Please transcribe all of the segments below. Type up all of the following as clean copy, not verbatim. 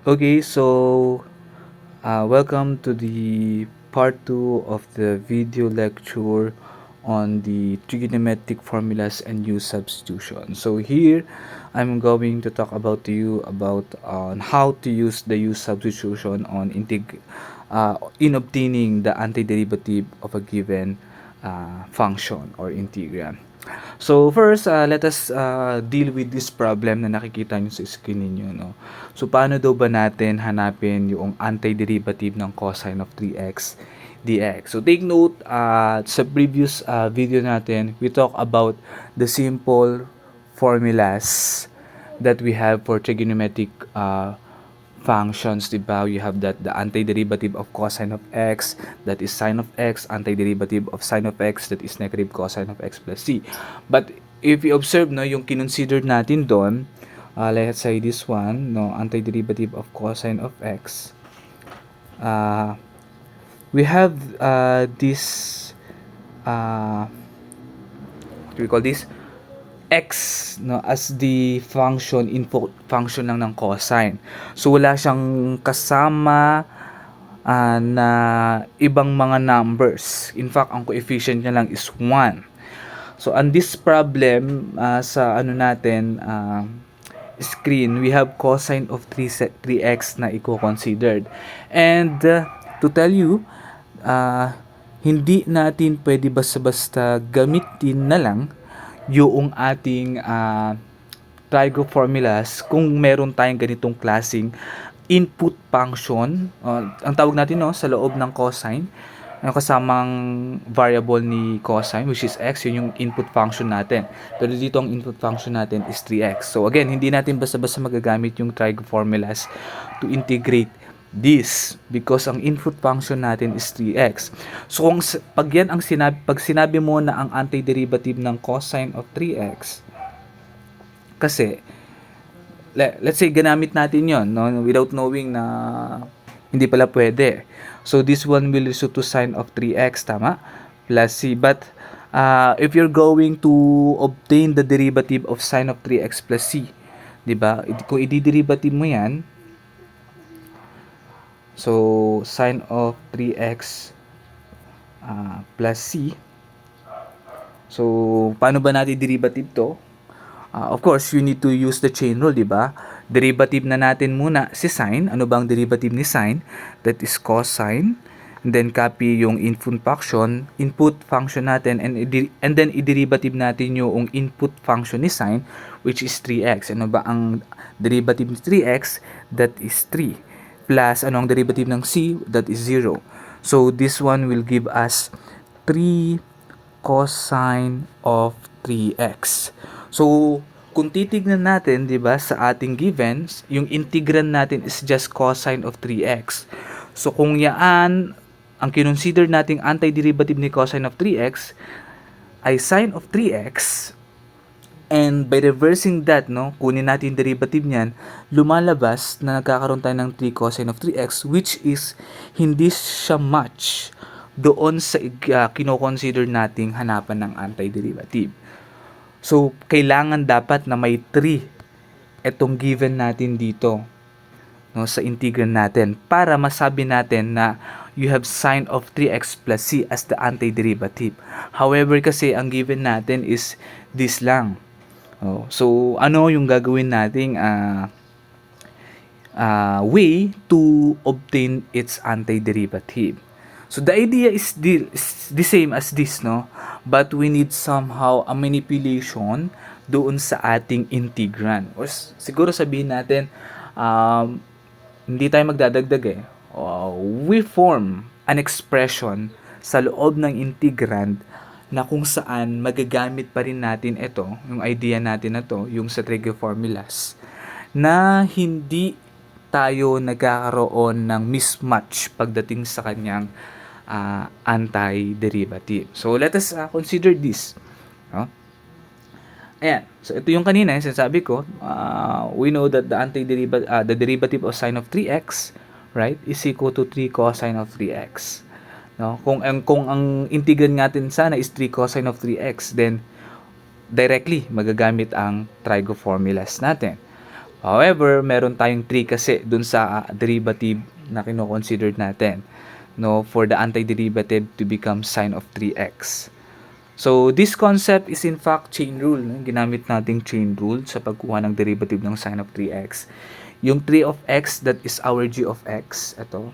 Okay, so welcome to the part 2 of the video lecture on the trigonometric formulas and use substitution. So here I'm going to talk about to you about on how to use the use substitution on in obtaining the antiderivative of a given function or integral. So first, let us deal with this problem na nakikita nyo sa screen ninyo. No? So paano daw ba natin hanapin yung antiderivative ng cosine of 3x dx? So take note, sa previous video natin, we talk about the simple formulas that we have for trigonometric functions, di ba? You have that the antiderivative of cosine of x, that is sine of x, antiderivative of sine of x, that is negative cosine of x plus c. But if you observe, no, yung kinonsider natin doon, let's say this one, no, antiderivative of cosine of x, we have this, what do we call this? X, no, as the function, input function lang ng cosine. So wala siyang kasama na ibang mga numbers. In fact, ang coefficient niya lang is 1. So on this problem, sa ano natin, screen, we have cosine of 3x na i-considered. And to tell you, hindi natin pwede basta-basta gamitin na lang yung ating trigo formulas kung meron tayong ganitong klaseng input function, ang tawag natin, no, sa loob ng cosine, yung kasamang variable ni cosine which is x, yun yung input function natin. Pero dito ang input function natin is 3x. So again, hindi natin basta-basta magagamit yung trigo formulas to integrate this because ang input function natin is 3x. So kung pag sinabi mo na ang antiderivative ng cosine of 3x, kasi let's say ganamit natin yon, no, without knowing na hindi pala pwede. So this one will result to sine of 3x, tama, plus c. But if you're going to obtain the derivative of sine of 3x plus c, di ba, kung i-derivative mo yan, so sine of 3x plus c. So paano ba natin derivative to? Of course, you need to use the chain rule, di ba? Derivative na natin muna si sine. Ano bang derivative ni sine? That is cosine. And then copy yung input function natin, and then i-derivative natin yung input function ni sine, which is 3x. Ano ba ang derivative ni 3x? That is 3. Plus, ano ang derivative ng c? That is 0. So, this one will give us 3 cosine of 3x. So, kung titignan natin, 'di ba, sa ating givens, yung integrand natin is just cosine of 3x. So, kung yaan ang kinonsider nating antiderivative ni cosine of 3x ay sine of 3x, and by reversing that, no, kunin natin yung derivative niyan, lumalabas na nagkakaroon tayo ng 3 cosine of 3x, which is hindi siya match doon sa kino-consider nating hanapan ng antiderivative. So, kailangan dapat na may 3 itong given natin dito, no, sa integrand natin para masabi natin na you have sine of 3x plus c as the antiderivative. However, kasi ang given natin is this lang. So, ano yung gagawin nating way to obtain its antiderivative? So the idea is the same as this, no? But we need somehow a manipulation doon sa ating integrand. Or siguro sabihin natin, hindi tayo magdadagdag eh. We form an expression sa loob ng integrand na kung saan magagamit pa rin natin ito, yung idea natin na to, yung sa trig formulas, na hindi tayo nagkakaroon ng mismatch pagdating sa kanyang antiderivative. So let us consider this. No? Ayan. So ito yung kanina, yung sinasabi ko, we know that the derivative of sine of 3x, right, is equal to 3 cosine of 3x. No? Kung ang integrand natin sana is 3 cosine of 3x, then directly magagamit ang trigo formulas natin. However, meron tayong 3 kasi dun sa derivative na kino-consider natin, no, for the antiderivative to become sine of 3x. So, this concept is in fact chain rule. No? Ginamit nating chain rule sa pagkuha ng derivative ng sine of 3x. Yung 3 of x, that is our g of x. Ito.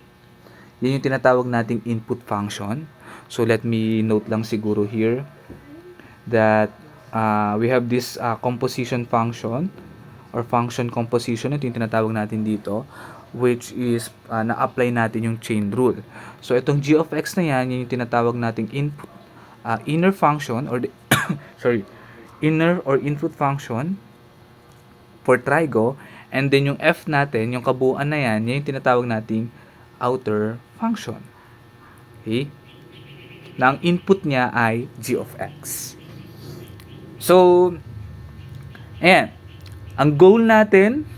Yan yung tinatawag nating input function. So, let me note lang siguro here that we have this composition function or function composition. Ito yung tinatawag natin dito, which is na-apply natin yung chain rule. So, itong g of x na yan, yung tinatawag nating input inner function or the sorry, inner or input function for trigo, and then yung f natin, yung kabuuan na yan, yung tinatawag nating outer function. Okay? Na ang input niya ay g of x. So, ayan. Ang goal natin,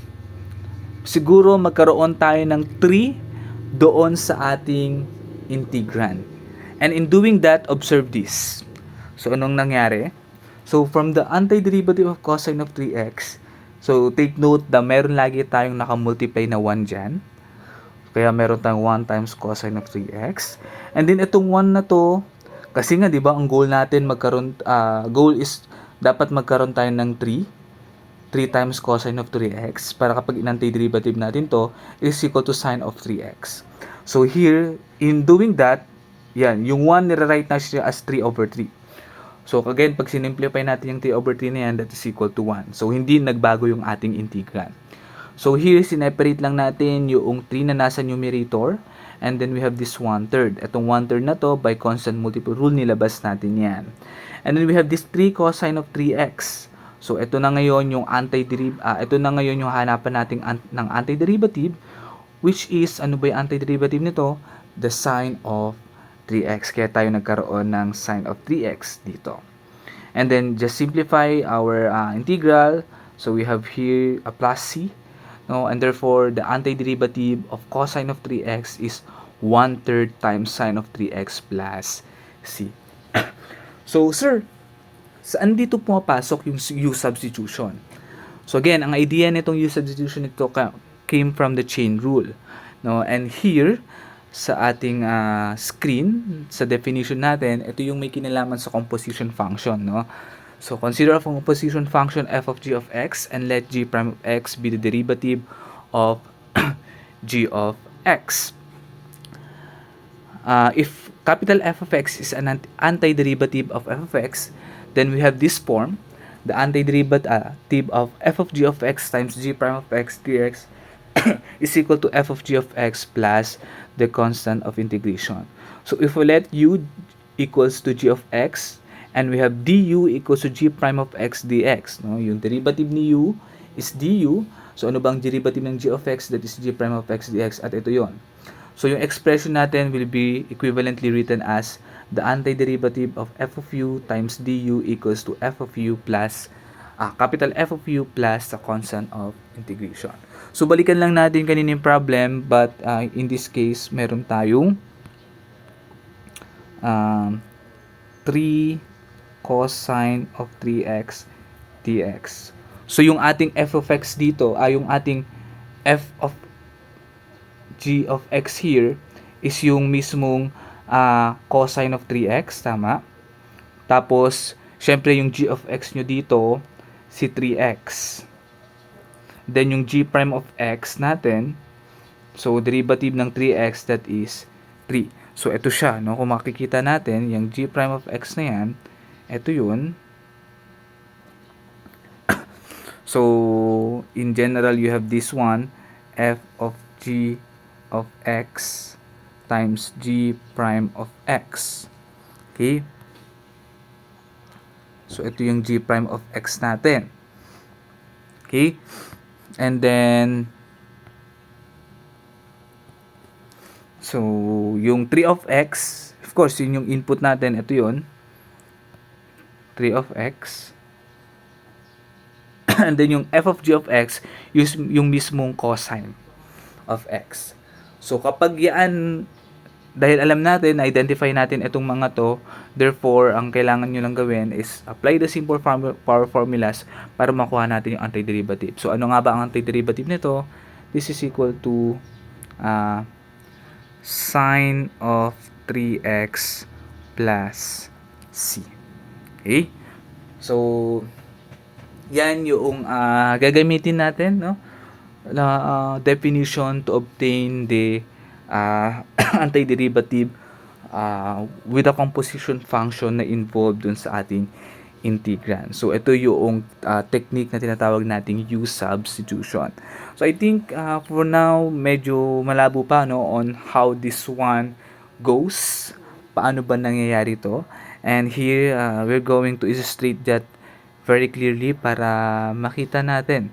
siguro magkaroon tayo ng 3 doon sa ating integrand. And in doing that, observe this. So, anong nangyari? So, from the antiderivative of cosine of 3x, so, take note na meron lagi tayong nakamultiply na 1 dyan. Kaya meron tayong 1 times cosine of 3x. And then, itong 1 na to, kasi nga, di ba, ang goal natin goal is dapat magkaroon tayo ng 3 times cosine of 3x para kapag in-antiderivative natin to is equal to sine of 3x. So, here, in doing that, yan, yung 1 nire-write na siya as 3 over 3. So, again, pag sinimplify natin yung 3 over 3 na yan, that is equal to 1. So, hindi nagbago yung ating integrand. So, here, sineparate lang natin yung 3 na nasa numerator, and then we have this 1/3. Itong 1/3 na to, by constant multiple rule, nilabas natin yan. And then we have this 3 cosine of 3x. So, ito na ngayon yung ito na ngayon yung hanapan natin ng antiderivative, which is, ano ba yung antiderivative nito? The sine of 3x. Kaya tayo nagkaroon ng sine of 3x dito. And then, just simplify our integral. So, we have here a plus c. No? And therefore, the antiderivative of cosine of 3x is 1/3 times sine of 3x plus c. So, sir, saan dito pumapasok yung u substitution? So, again, ang idea nitong u substitution nito came from the chain rule. No? And here, sa ating screen, sa definition natin, ito yung may kinalaman sa composition function, no? So, consider a composition function f of g of x and let g prime of x be the derivative of g of x. If capital F of x is an antiderivative of f of x, then we have this form, the antiderivative of f of g of x times g prime of x dx is equal to f of g of x plus the constant of integration. So, if we let u equals to g of x, and we have du equals to g prime of x dx, no? Yung derivative ni u is du. So, ano bang derivative ng g of x? That is g prime of x dx, at ito yon. So, yung expression natin will be equivalently written as the antiderivative of f of u times du equals to f of u plus capital F of u plus the constant of integration. So, balikan lang natin kanina yung problem, but in this case, meron tayong 3 cosine of 3x dx. So, yung ating f of x dito, yung ating f of g of x here is yung mismong cosine of 3x, tama? Tapos, syempre yung g of x nyo dito, si 3x. Then, yung g prime of x natin, so, derivative ng 3x, that is 3. So, ito siya, no? Kung makikita natin, yung g prime of x na yan, ito yun. So, in general, you have this one, f of g of x times g prime of x. Okay? So, ito yung g prime of x natin. Okay? And then, so, yung 3 of x, of course, yun yung input natin. Ito yun. 3 of x. And then, yung f of g of x, yung mismong cosine of x. So, kapag yan dahil alam natin, identify natin itong mga to, therefore, ang kailangan nyo lang gawin is apply the simple power formulas para makuha natin yung antiderivative. So, ano nga ba ang antiderivative nito? This is equal to sine of 3x plus c. Okay? So, yan yung gagamitin natin, no? Na definition to obtain the antiderivative with a composition function na involved dun sa ating integrand. So, ito yung technique na tinatawag nating U substitution. So, I think for now, medyo malabo pa no, on how this one goes. Paano ba nangyayari to? And here, we're going to illustrate that very clearly para makita natin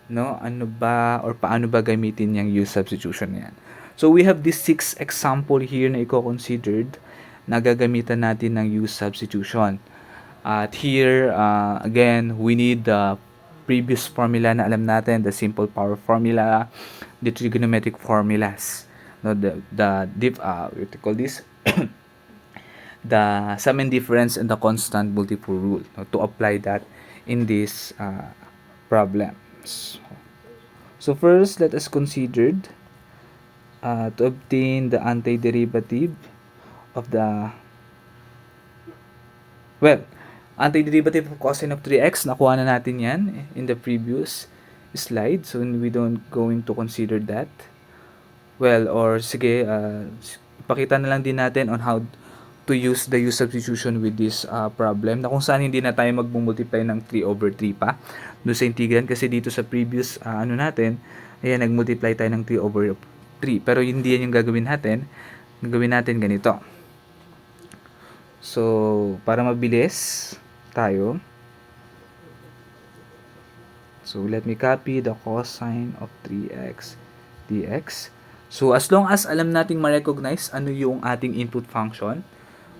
no ano ba or paano ba gamitin yung use substitution na yan. So we have this 6 example here na i-considered na gagamitan natin ng use substitution. At here again we need the previous formula na alam natin, the simple power formula, the trigonometric formulas, no, what you call this the sum and difference and the constant multiple rule, no, to apply that in this problem. So first, let us consider to obtain the antiderivative of the antiderivative of cosine of 3x. Nakuha na natin yan in the previous slide, so we don't going to consider that. Or sige, ipakita na lang din natin on how to use the use substitution with this problem, na kung saan hindi na tayo mag-multiply ng 3/3 pa doon sa integrand, kasi dito sa previous natin, ayan, nag-multiply tayo ng 3/3, pero hindi yan yung gagawin natin. Gagawin natin ganito. So, para mabilis tayo, so let me copy the cosine of 3x dx. So, as long as alam nating ma-recognize ano yung ating input function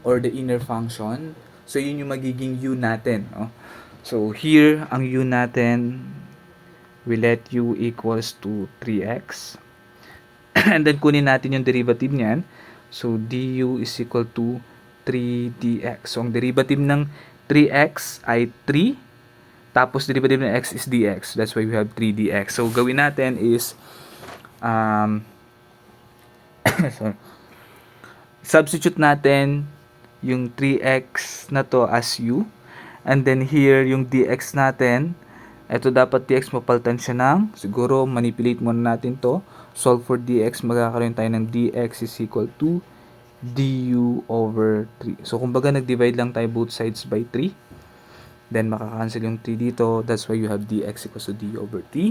or the inner function, so yun yung magiging u natin, no? So here ang u natin, we let u equals to 3x and then kunin natin yung derivative niyan, so du is equal to 3dx. So ang derivative ng 3x ay 3, tapos derivative ng x is dx, that's why we have 3dx. So gawin natin is substitute natin yung 3x na to as u, and then here yung dx natin, ito dapat dx mapalitan siya ng, siguro manipulate muna natin to, solve for dx, magkakaroon tayo ng dx is equal to du over 3. So kumbaga nag-divide lang tayo both sides by 3, then makakancel yung 3 dito, that's why you have dx equals to du over 3.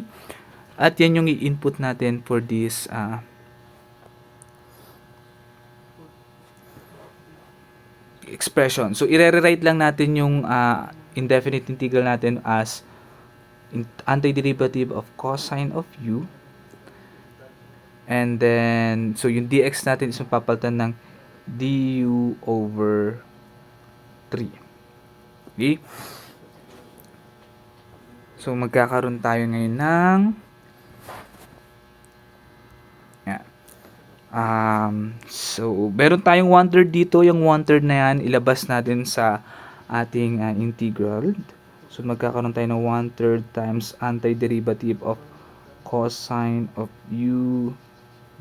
At yan yung i-input natin for this expression. So, i-rewrite lang natin yung indefinite integral natin as antiderivative of cosine of u. And then, so yung dx natin is mapapalitan ng du over 3. Okay? So, magkakaroon tayo ngayon ng so, meron tayong 1/3 dito. Yung 1/3 na yan, ilabas natin sa ating integral. So, magkakaroon tayo ng 1/3 times antiderivative of cosine of u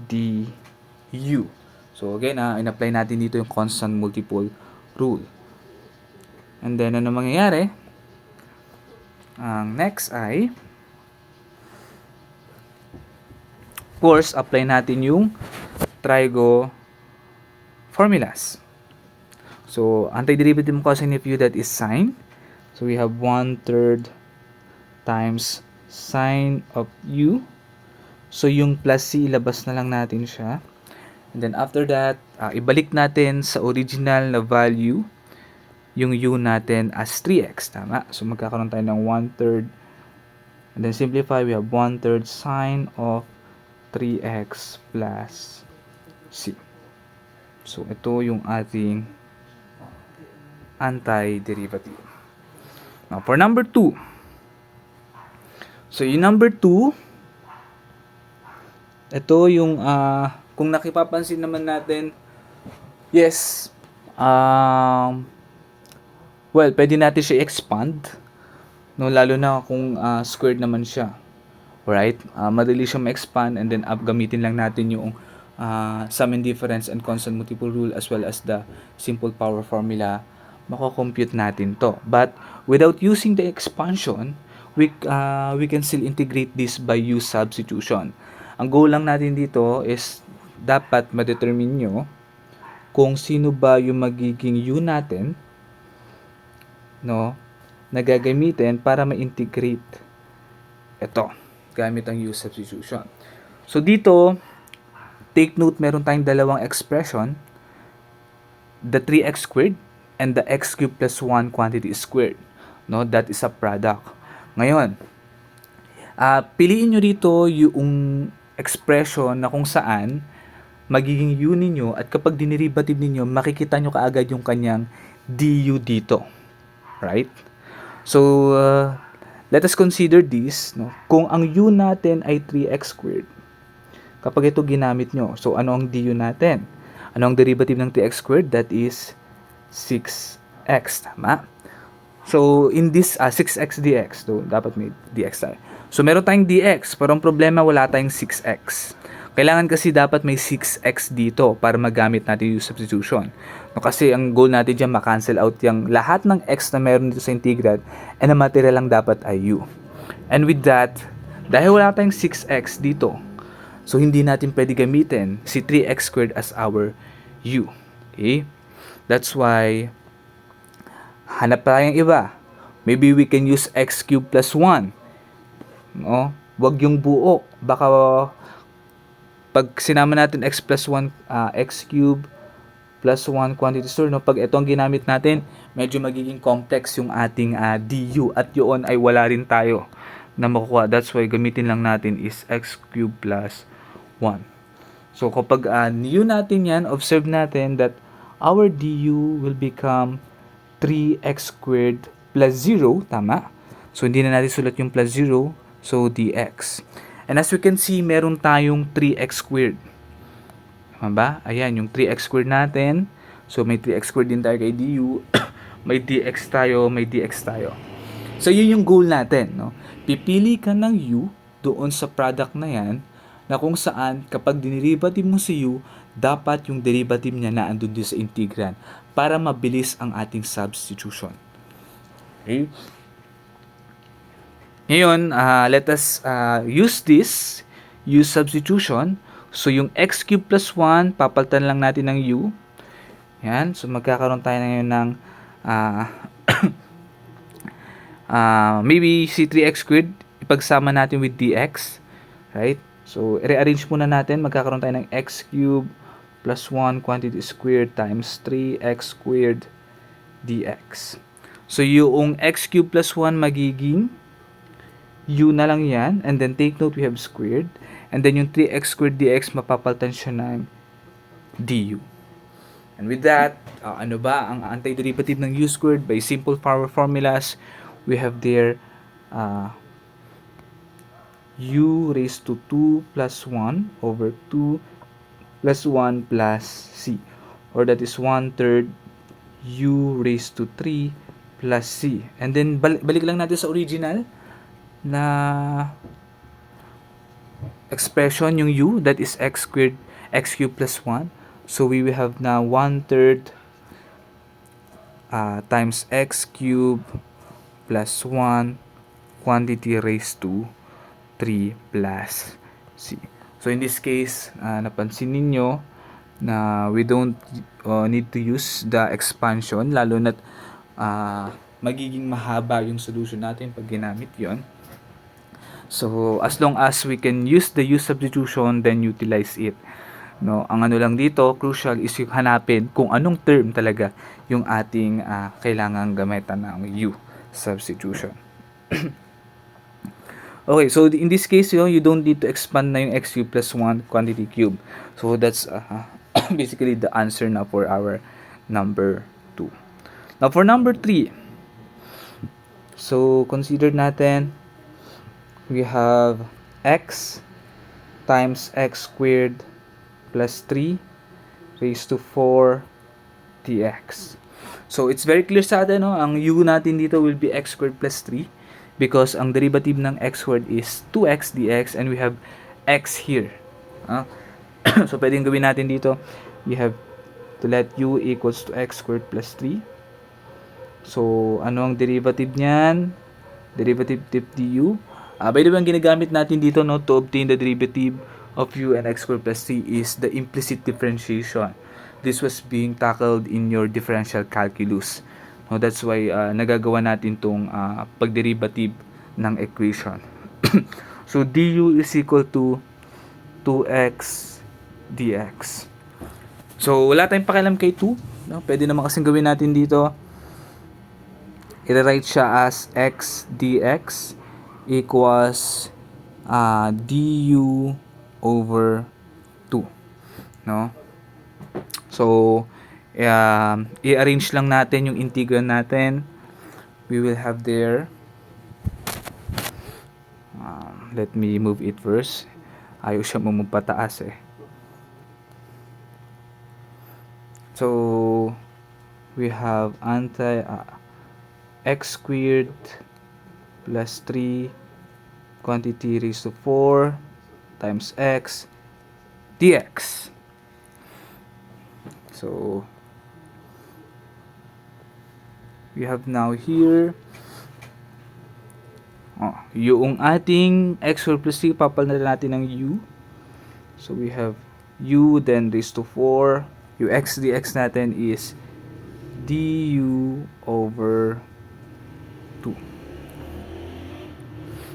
du. So, again, in-apply natin dito yung constant multiple rule. And then, ano mangyayari? Ang next ay, of course, apply natin yung trigo formulas. So, antiderivative of cosine of u, that is sine. So, we have 1/3 times sine of u. So, yung plus c, ilabas na lang natin siya. And then, after that, ibalik natin sa original na value yung u natin as 3x. Tama? So, magkakaroon tayo ng 1/3. And then, simplify, we have 1/3 sine of 3x plus c. So, ito yung ating antiderivative. Now, for number 2. So, yung number 2, ito yung kung nakipapansin naman natin, yes, um, well, pwede natin siya expand, no, lalo na kung squared naman siya. Right? Madali siya ma-expand and then gamitin lang natin yung sum and difference and constant multiple rule as well as the simple power formula. Mako-compute natin to. But without using the expansion, we can still integrate this by use substitution. Ang goal lang natin dito is dapat ma-determine nyo kung sino ba yung magiging u natin, no, na gagamitin para ma-integrate ito gamit ang use substitution. So dito, take note, meron tayong dalawang expression, the 3x squared and the x cubed plus 1 quantity squared. No, that is a product. Ngayon, piliin nyo dito yung expression na kung saan magiging u ninyo at kapag dinerivative ninyo, makikita nyo kaagad yung kanyang du dito. Right? So, let us consider this, no? Kung ang u natin ay 3x squared, kapag ito ginamit nyo, so ano ang du natin? Ano ang derivative ng 3x squared? That is 6x, tama? So, in this 6x dx, so dapat may dx tayo. So, meron tayong dx, pero ang problema wala tayong 6x. Kailangan kasi dapat may 6x dito para magamit natin yung substitution. No, kasi ang goal natin dyan, makancel out yung lahat ng x na meron dito sa integral and ang material lang dapat ay u. And with that, dahil wala tayong 6x dito, so hindi natin pwede gamitin si 3x squared as our u. Okay? That's why, hanap tayong iba. Maybe we can use x cubed plus 1. No? Wag yung buo. Baka pag sinama natin x plus 1, x cube plus 1 quantity store, no, pag ito ang ginamit natin, medyo magiging complex yung ating du at yun ay wala rin tayo na makukuha. That's why gamitin lang natin is x cube plus 1. So kapag u natin yan, observe natin that our du will become 3x squared plus 0, tama? So hindi na natin sulat yung plus 0, so dx. And as we can see, meron tayong 3x squared. Tama ba? Ayan, yung 3x squared natin. So, may 3x squared din tayo kay du. May dx tayo, may dx tayo. So, yun yung goal natin, no? Pipili ka ng u doon sa product na yan na kung saan kapag dinerivative mo si u, dapat yung derivative niya na andun din sa integral para mabilis ang ating substitution. Okay? Ngayon, let us use this, use substitution. So, yung x cubed plus 1, papalitan lang natin ng u. Yan. So, magkakaroon tayo ngayon ng maybe si 3x squared, ipagsama natin with dx. Right? So, rearrange muna natin. Magkakaroon tayo ng x cubed plus 1 quantity squared times 3x squared dx. So, yung x cubed plus 1 magiging u na lang yan, and then take note we have squared, and then yung 3x squared dx mapapalitan siya ng du. And with that, ano ba ang antiderivative ng u squared? By simple power formulas, we have there u raised to 2 plus 1 over 2 plus 1 plus c, or that is 1/3 u raised to 3 plus c. And then balik lang natin sa original na expression yung u, that is x squared, x cubed plus 1. So we will have now 1/3 times x cubed plus 1 quantity raised to 3 plus c. So in this case, napansin ninyo na we don't need to use the expansion, lalo na't magiging mahaba yung solution natin pag ginamit yon. So, as long as we can use the use substitution, then utilize it. No, ang ano lang dito, crucial is yung hanapin kung anong term talaga yung ating kailangang gamitan ng u substitution. Okay, so in this case, you don't need to expand na yung x cube plus 1 quantity cube. So, that's basically the answer na for our number 2. Now, for number 3, so consider natin, we have x times x squared plus 3 raised to 4 dx. So, it's very clear sa atin, no? Ang u natin dito will be x squared plus 3 because ang derivative ng x squared is 2x dx and we have x here. So, pwedeng gawin natin dito, we have to let u equals to x squared plus 3. So, ano ang derivative niyan? Derivative du. By the way, ang ginagamit natin dito, no, to obtain the derivative of u and x squared plus 3 is the implicit differentiation. This was being tackled in your differential calculus. No, that's why nagagawa natin tong pagderivative ng equation. So, du is equal to 2x dx. So, wala tayong pakialam kay 2. No? Pwede naman kasing gawin natin dito. I-write siya as x dx equals du over 2. No? So, i-arrange lang natin yung integral natin. We will have there, let me move it first. Ayaw siya pataas eh. So, we have x squared plus 3 quantity raised to 4 times x dx. So, we have now here yung ating x squared plus 3, papalitan natin ng u. So, we have u then raised to 4. Yung x dx natin is du over 2.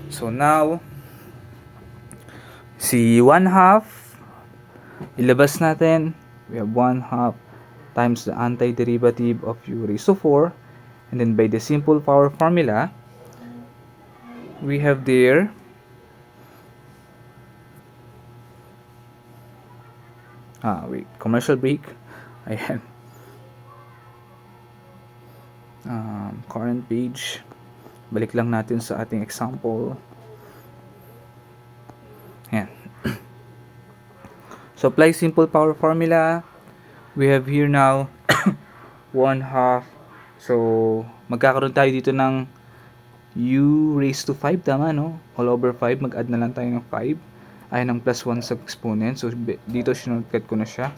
So, now, si 1/2, ilabas natin. We have 1/2 times the antiderivative of u raised to 4. And then by the simple power formula, we have there wait, commercial break. Ayan. Current page. Balik lang natin sa ating example. Ayan. So, apply simple power formula. We have here now 1/2. So, magkakaroon tayo dito ng u raised to 5. Tama, no? All over 5. Mag-add na lang tayo ng 5. Ay, ng plus 1 sa exponent. So, dito sinunod ko na siya.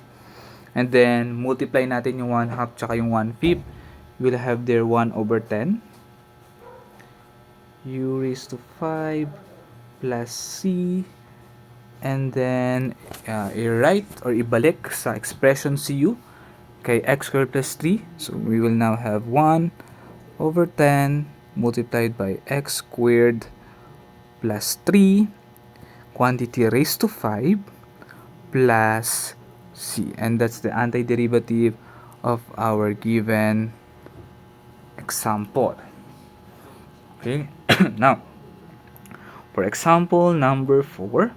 And then, multiply natin yung 1/2 tsaka yung 1/5. We'll have there 1 over 10. U raised to 5 plus c. And then, i-write or ibalik sa expression cu kay x squared plus 3. So, we will now have 1 over 10 multiplied by x squared plus 3 quantity raised to 5 plus c. And that's the antiderivative of our given example. Okay? Now, for example number 4,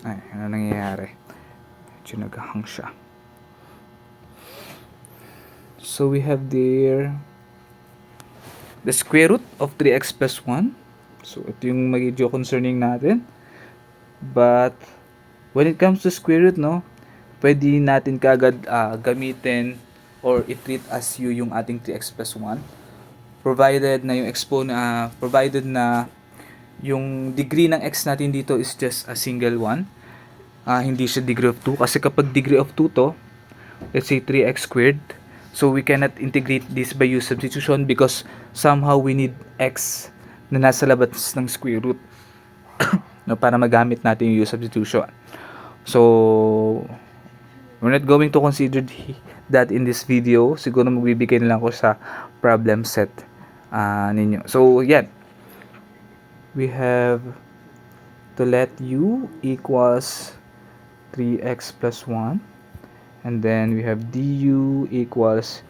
ay, ano nangyayari? Medyo naghahang siya. So, we have there the square root of 3x plus 1. So, ito yung medyo concerning natin. But, when it comes to square root, no, pwede natin kagad gamitin or i-treat as u yung ating 3x plus 1. Provided na yung provided na yung degree ng x natin dito is just a single one. Hindi siya degree of 2. Kasi kapag degree of 2 to, let's say 3x squared, so we cannot integrate this by u substitution because somehow we need x na nasa labas ng square root no, para magamit natin yung u substitution. So, we're not going to consider that in this video. Siguro magbibigay na lang ko sa problem set ninyo. So, yan. We have to let u equals 3x plus 1. And then we have du equals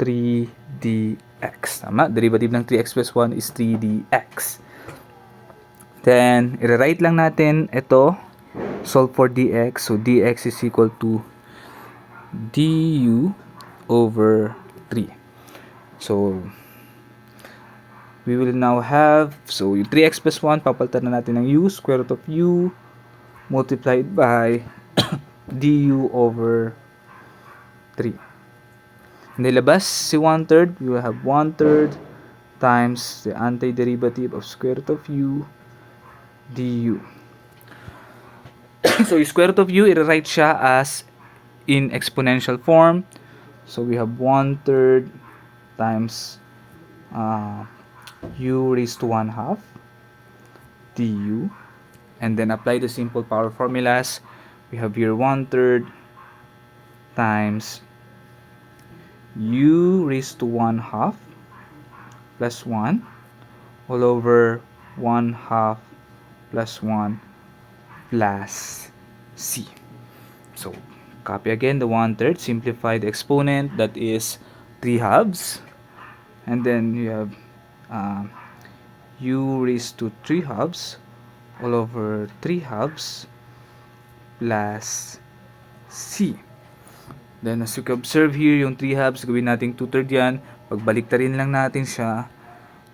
3dx. Tama? Derivative ng 3x plus 1 is 3dx. Then, i-write lang natin ito. Solve for dx. So, dx is equal to du over 3. So, we will now have, so yung 3x plus 1, papalitan na natin ng u, square root of u, multiplied by du over 3. Nilabas si 1/3, we will have 1/3 times the antiderivative of square root of u du. So, yung square root of u, i-write siya as in exponential form. So, we have 1/3 times u raised to 1/2 du. And then, apply the simple power formulas. We have here 1/3 times u raised to 1/2 plus 1 all over 1/2 plus 1 plus c. So, copy again the 1/3, simplify the exponent, that is 3/2, and then you have u raised to 3/2 all over 3/2 plus c. Then, as you can observe here, yung 3/2, gawin natin 2/3 yan. Pagbaliktarin lang natin siya,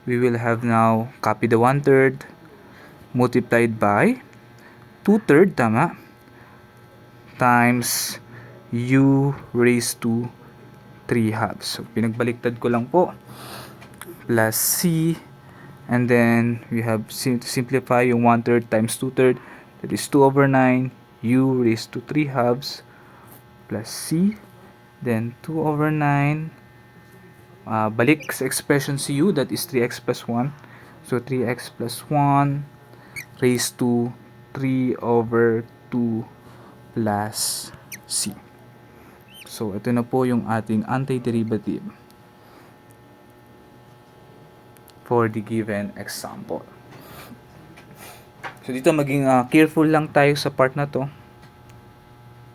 we will have now, copy the 1/3, multiplied by 2/3, tama? Times u raised to 3/2. So, pinagbaliktad ko lang po. Plus c. And then, we have to simplify yung 1/3 times 2/3. That is 2 over 9 u raised to 3/2 plus c. Then, 2 over 9. Balik sa expression si u, that is 3x plus 1. So, 3x plus 1 raised to 3 over 2 plus c. So, ito na po yung ating antiderivative for the given example. So, dito maging careful lang tayo sa part na to.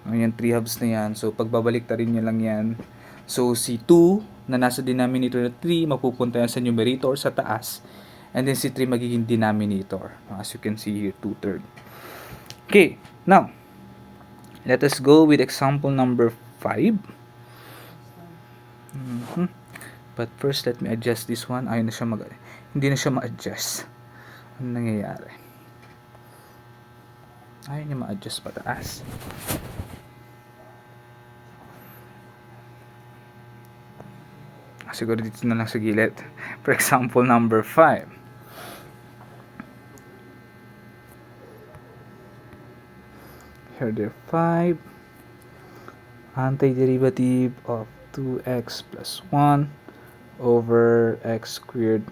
Ayan, 3/2 na yan. So, pagbabalik rin nyo lang yan. So, si 2 na nasa denominator na 3, mapupunta yan sa numerator sa taas. And then, si 3 magiging denominator. As you can see here, 2/3. Okay, now, let us go with example number 5. But first, let me adjust this one. Ayaw na siya hindi na siya ma-adjust. Ano nangyayari? Ayaw niya ma-adjust pataas. Siguro dito na lang sa gilid. For example, number 5. Here, there 5. Antiderivative of 2x plus 1 over x squared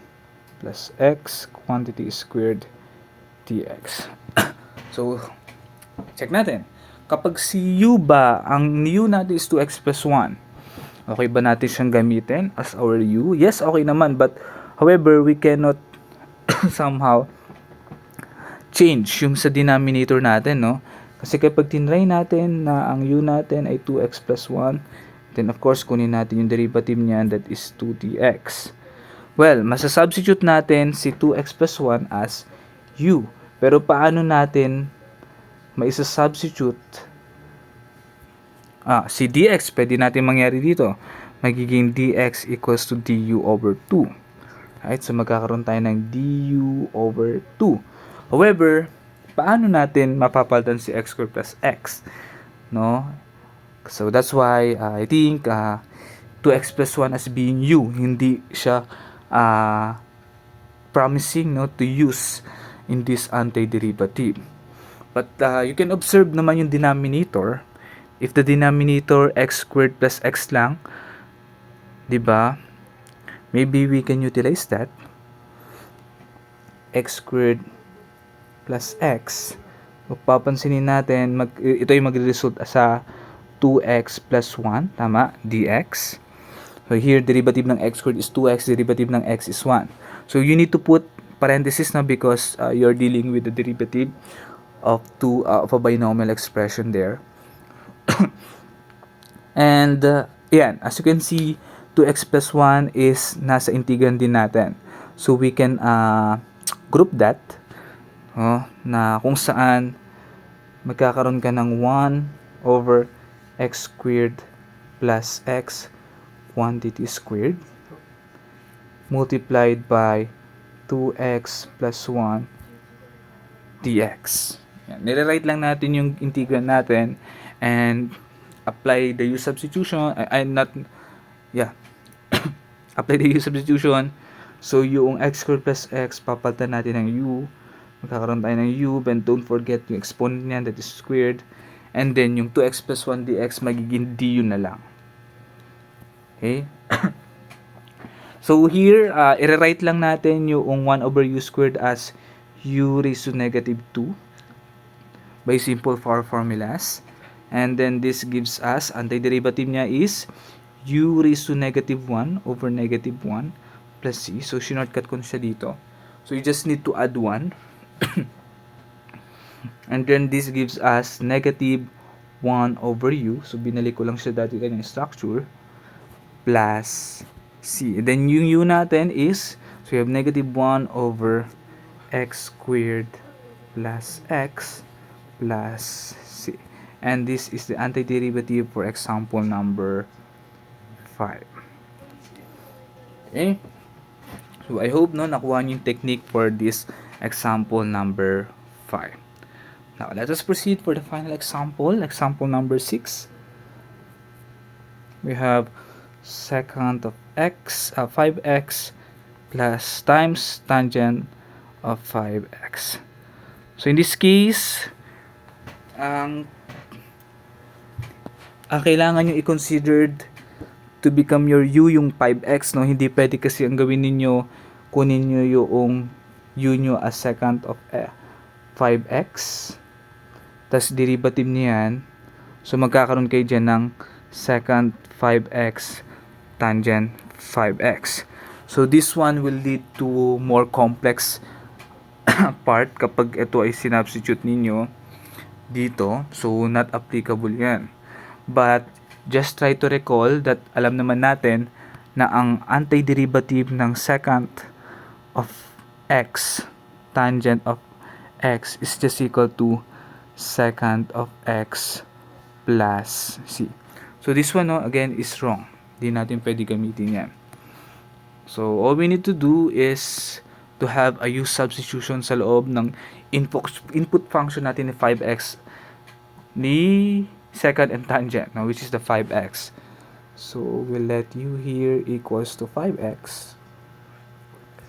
plus x quantity squared dx. So, check natin. Kapag si u ba, ang u natin is 2x plus 1. Okay ba natin siyang gamitin as our u? Yes, okay naman. But, however, we cannot somehow change yung sa denominator natin, no? Kasi kapag tinry natin na ang u natin ay 2x plus 1, then of course, kunin natin yung derivative niyan, that is 2dx. Well, masasubstitute natin si 2x plus 1 as u. Pero paano natin maisasubstitute si dx? Pwede natin mangyari dito. Magiging dx equals to du over 2. Right? So, magkakaroon tayo ng du over 2. However, paano natin mapapalitan si x squared plus x? No? So, that's why I think 2x plus 1 as being u, hindi siya promising, no, to use in this antiderivative. But you can observe naman yung denominator. If the denominator x squared plus x lang, di ba? Maybe we can utilize that. X squared plus x. Papansinin natin, ito yung magre-result sa 2x plus 1, tama? Dx. So here, derivative ng x squared is 2x, derivative ng x is 1. So you need to put parenthesis na because you're dealing with the derivative of a binomial expression there. And yan, as you can see, 2x plus 1 is nasa integrand din natin. So we can group that na kung saan magkakaroon ka ng 1 over x squared plus x quantity squared multiplied by 2x plus 1 dx. Yan. Nire-write lang natin yung integrand natin and apply the u substitution. Not, yeah, apply the u substitution. So yung x squared plus x, papalitan natin ng u, magkakaroon tayo ng u, and don't forget yung exponent niyan, that is squared, and then yung 2x plus 1 dx magiging du na lang. Okay. So here, i-rewrite lang natin yung 1 over u squared as u raised to negative 2 by simple formulas. And then this gives us, antiderivative niya is u raised to negative 1 over negative 1 plus c. So, shortcut ko na siya dito. So, you just need to add 1. And then this gives us negative 1 over u. So, binalik ko lang siya dati kanyang structure. Plus c. And then yung u natin is, so we have negative 1 over x squared plus x plus c. And this is the antiderivative for example number 5. Okay? So, I hope nakuha niyo yung technique for this example number 5. Now, let us proceed for the final example. Example number 6. We have secant of x, 5x plus times tangent of 5x. So, in this case, ang kailangan nyo i-considered to become your u yung 5x, no? Hindi pwede kasi ang gawin ninyo, kunin nyo yung u nyo as secant of 5x, tas derivative niyan, so magkakaroon kayo dyan ng secant 5x tangent 5x. So this one will lead to more complex part kapag ito ay sinubstitute ninyo dito, so not applicable yan. But just try to recall that alam naman natin na ang antiderivative ng secant of x tangent of x is just equal to secant of x plus c. So this one, no, again, is wrong. Hindi natin pwede gamitin yan. So all we need to do is to have a u substitution sa loob ng input function natin ni 5x ni secant and tangent, no, which is the 5x. So we'll let u here equals to 5x,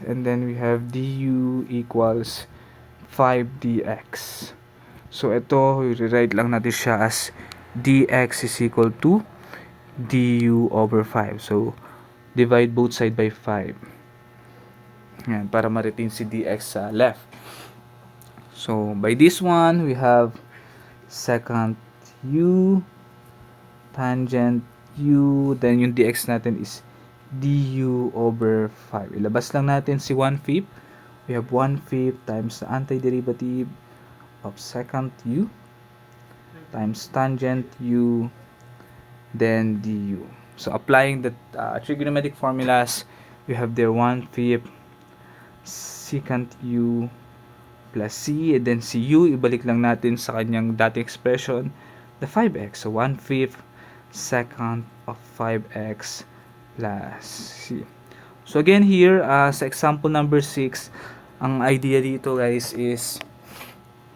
and then we have du equals 5 dx. So ito, i-rewrite lang natin siya as dx is equal to du over 5. So divide both side by 5. Yan, para ma-retain si dx sa left. So by this one, we have secant u tangent u, then yung dx natin is du over 5. Ilabas lang natin si 1/5. We have 1/5 times the antiderivative of secant u times tangent u, then du. So applying the trigonometric formulas, we have there 1/5 secant u plus c, and then si u, ibalik lang natin sa kanyang dating expression, the 5x. So 1/5 secant of 5x plus c. So again here, sa example number 6, ang idea dito guys is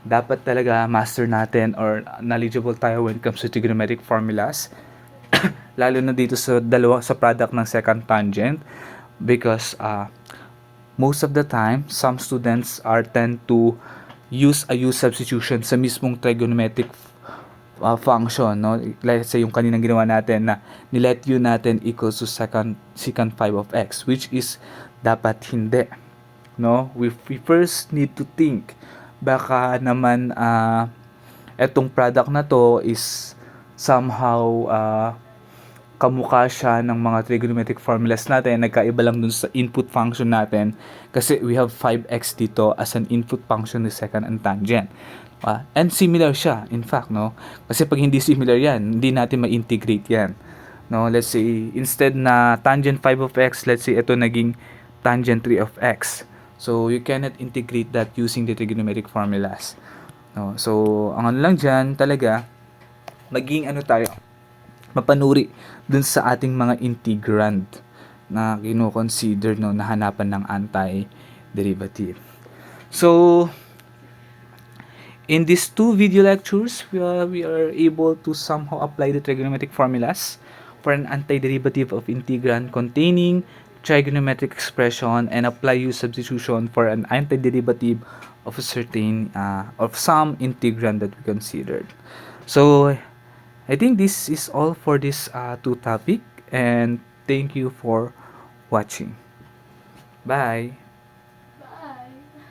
dapat talaga master natin or knowledgeable tayo when it comes to trigonometric formulas. Lalo na dito sa product ng secant tangent, because most of the time some students tend to use a u substitution sa mismong trigonometric function, no? Let's say yung kaninang ginawa natin na nilet u natin equals to secant 5 of x, which is dapat hindi, no? We first need to think, baka naman etong product na to is somehow kamukha siya ng mga trigonometric formulas natin, nagkaiba lang dun sa input function natin kasi we have 5x dito as an input function ni secant and tangent. And similar siya, in fact, no? Kasi pag hindi similar yan, hindi natin ma-integrate yan. No? Let's say, instead na tangent 5 of x, let's say ito naging tangent 3 of x. So, you cannot integrate that using the trigonometric formulas. No? So, ang ano lang dyan, talaga, maging ano tayo, mapanuri dun sa ating mga integrand na kino-consider, no, na hanapan ng antiderivative. So, In these two video lectures, we are able to somehow apply the trigonometric formulas for an antiderivative of integrand containing trigonometric expression and apply U substitution for an antiderivative of a certain of some integrand that we considered. So I think this is all for this two topic, and thank you for watching. Bye.